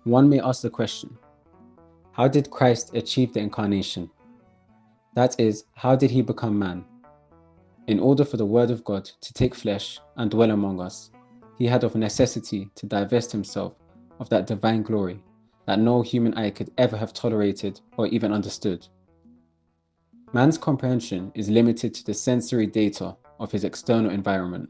One may ask the question, how did Christ achieve the incarnation? That is, how did he become man? In order for the Word of God to take flesh and dwell among us, he had of necessity to divest himself of that divine glory that no human eye could ever have tolerated or even understood. Man's comprehension is limited to the sensory data of his external environment.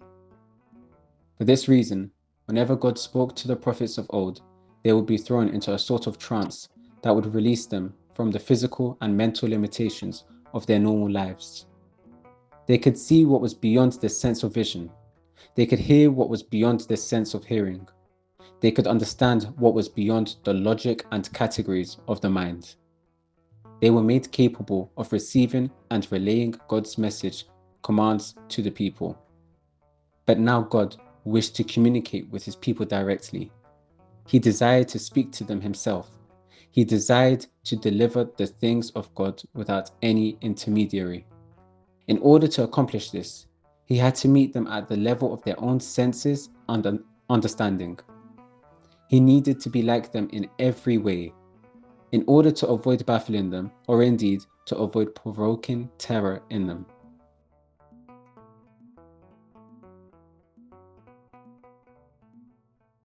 For this reason, whenever God spoke to the prophets of old, they would be thrown into a sort of trance that would release them from the physical and mental limitations of their normal lives. They could see what was beyond their sense of vision. They could hear what was beyond their sense of hearing. They could understand what was beyond the logic and categories of the mind. They were made capable of receiving and relaying God's message, commands to the people. But now God wished to communicate with his people directly. He desired to speak to them himself. He desired to deliver the things of God without any intermediary. In order to accomplish this, he had to meet them at the level of their own senses and understanding. He needed to be like them in every way, in order to avoid baffling them, or indeed to avoid provoking terror in them.